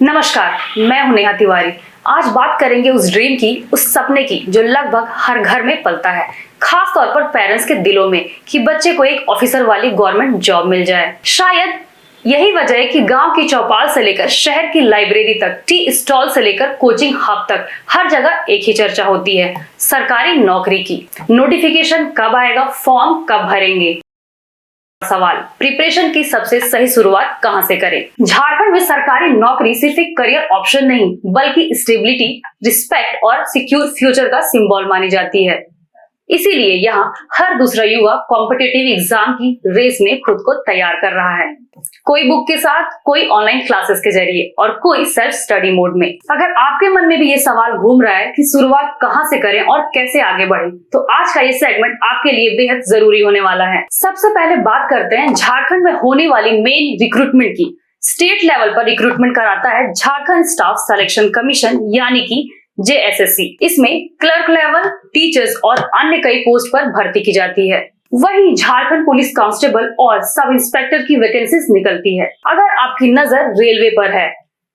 नमस्कार, मैं हूं नेहा तिवारी। आज बात करेंगे उस ड्रीम की, उस सपने की जो लगभग हर घर में पलता है, खास तौर पर पेरेंट्स के दिलों में, कि बच्चे को एक ऑफिसर वाली गवर्नमेंट जॉब मिल जाए। शायद यही वजह है कि गांव की चौपाल से लेकर शहर की लाइब्रेरी तक, टी स्टॉल से लेकर कोचिंग हब तक हर जगह एक ही चर्चा होती है, सरकारी नौकरी की। नोटिफिकेशन कब आएगा, फॉर्म कब भरेंगे। सवाल, प्रिपरेशन की सबसे सही शुरुआत कहां से करें। झारखंड में सरकारी नौकरी सिर्फ एक करियर ऑप्शन नहीं, बल्कि स्टेबिलिटी, रिस्पेक्ट और सिक्योर फ्यूचर का सिंबल मानी जाती है। इसीलिए यहाँ हर दूसरा युवा कॉम्पिटिटिव एग्जाम की रेस में खुद को तैयार कर रहा है, कोई बुक के साथ, कोई ऑनलाइन क्लासेस के जरिए और कोई सेल्फ स्टडी मोड में। अगर आपके मन में भी ये सवाल घूम रहा है कि शुरुआत कहां से करें और कैसे आगे बढ़े, तो आज का ये सेगमेंट आपके लिए बेहद जरूरी होने वाला है। सबसे पहले बात करते हैं झारखंड में होने वाली मेन रिक्रूटमेंट की। स्टेट लेवल पर रिक्रूटमेंट कराता है झारखंड स्टाफ सिलेक्शन कमीशन, यानी कि JSSC। इसमें क्लर्क लेवल, टीचर्स और अन्य कई पोस्ट पर भर्ती की जाती है। वहीं झारखंड पुलिस कांस्टेबल और सब इंस्पेक्टर की वैकेंसीज निकलती है। अगर आपकी नजर रेलवे पर है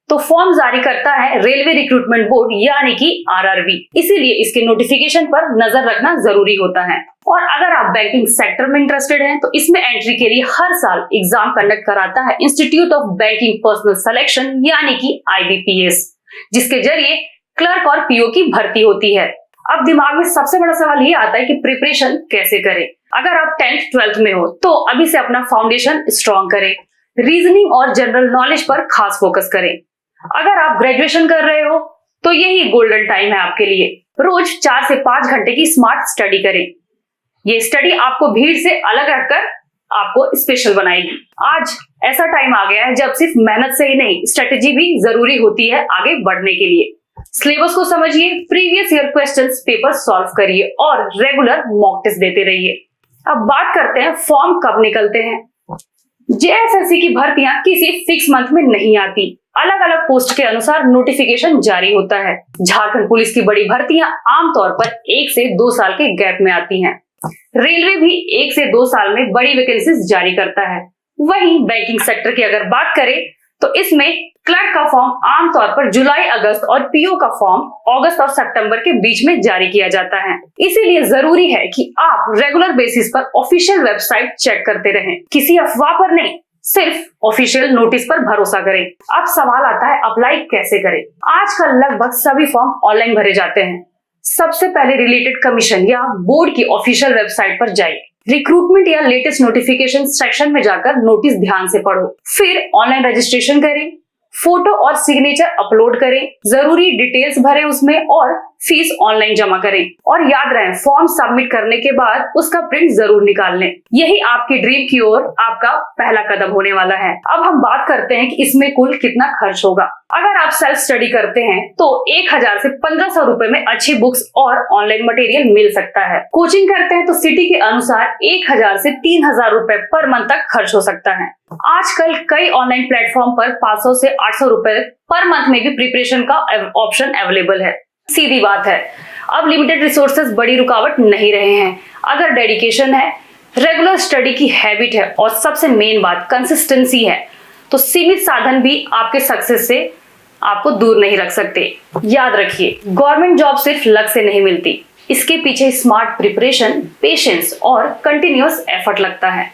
तो फॉर्म जारी करता है रेलवे रिक्रूटमेंट बोर्ड, यानी कि RRB। इसीलिए इसके नोटिफिकेशन पर नजर रखना जरूरी होता है। और अगर आप बैंकिंग सेक्टर में इंटरेस्टेड हैं तो इसमें एंट्री के लिए हर साल एग्जाम कंडक्ट कराता है institute of banking personal selection, यानी कि IBPS, जिसके जरिए क्लर्क और PO की भर्ती होती है। अब दिमाग में सबसे बड़ा सवाल ये आता है कि प्रिपरेशन कैसे करें। अगर आप 10th 12th में हो तो अभी से अपना फाउंडेशन स्ट्रॉन्ग करें, रीजनिंग और जनरल नॉलेज पर खास फोकस करें। अगर आप ग्रेजुएशन कर रहे हो तो यही गोल्डन टाइम है आपके लिए। रोज 4 से 5 घंटे की स्मार्ट स्टडी करें। ये स्टडी आपको भीड़ से अलग रखकर आपको स्पेशल बनाएगी। आज ऐसा टाइम आ गया है जब सिर्फ मेहनत से ही नहीं, स्ट्रेटेजी भी जरूरी होती है आगे बढ़ने के लिए। सिलेबस को समझिए, previous year questions paper solve करिए और रेगुलर मॉक टेस्ट देते रहिए। अब बात करते हैं फॉर्म कब निकलते हैं। JSSC की भर्तियां किसी फिक्स मंथ में नहीं आती, अलग अलग पोस्ट के अनुसार नोटिफिकेशन जारी होता है। झारखंड पुलिस की बड़ी भर्तियां आमतौर पर 1 से 2 साल के गैप में आती हैं। रेलवे भी 1 से 2 साल में बड़ी वैकेंसीज जारी करता है। वहीं बैंकिंग सेक्टर की अगर बात करें तो इसमें क्लर्क का फॉर्म आमतौर पर जुलाई अगस्त और PO का फॉर्म अगस्त और सितंबर के बीच में जारी किया जाता है। इसीलिए जरूरी है कि आप रेगुलर बेसिस पर ऑफिशियल वेबसाइट चेक करते रहें, किसी अफवाह पर नहीं, सिर्फ ऑफिशियल नोटिस पर भरोसा करें। अब सवाल आता है, अप्लाई कैसे करें। आजकल लगभग सभी फॉर्म ऑनलाइन भरे जाते हैं। सबसे पहले रिलेटेड कमीशन या बोर्ड की ऑफिशियल वेबसाइट पर जाइए, रिक्रूटमेंट या लेटेस्ट नोटिफिकेशन सेक्शन में जाकर नोटिस ध्यान से पढ़ो, फिर ऑनलाइन रजिस्ट्रेशन करें, फोटो और सिग्नेचर अपलोड करें, जरूरी डिटेल्स भरें उसमें और फीस ऑनलाइन जमा करें। और याद रहे, फॉर्म सबमिट करने के बाद उसका प्रिंट जरूर निकाल लें। यही आपकी ड्रीम की ओर आपका पहला कदम होने वाला है। अब हम बात करते हैं कि इसमें कुल कितना खर्च होगा। अगर आप सेल्फ स्टडी करते हैं तो 1000 से 1500 रुपए में अच्छी बुक्स और ऑनलाइन मटेरियल मिल सकता है। कोचिंग करते हैं तो सिटी के अनुसार 1000 से 3000 रुपए पर मंथ तक खर्च हो सकता है। आजकल कई ऑनलाइन प्लेटफॉर्म पर 500 से 800 रुपए पर मंथ में भी प्रिपरेशन का ऑप्शन अवेलेबल है। सीधी बात है, अब लिमिटेड रिसोर्सेज बड़ी रुकावट नहीं रहे हैं। अगर डेडिकेशन है, रेगुलर स्टडी की हैबिट है और सबसे मेन बात कंसिस्टेंसी है, तो सीमित साधन भी आपके सक्सेस से आपको दूर नहीं रख सकते। याद रखिए, गवर्नमेंट जॉब सिर्फ लक से नहीं मिलती, इसके पीछे स्मार्ट प्रिपरेशन, पेशेंस और कंटिन्यूअस एफर्ट लगता है।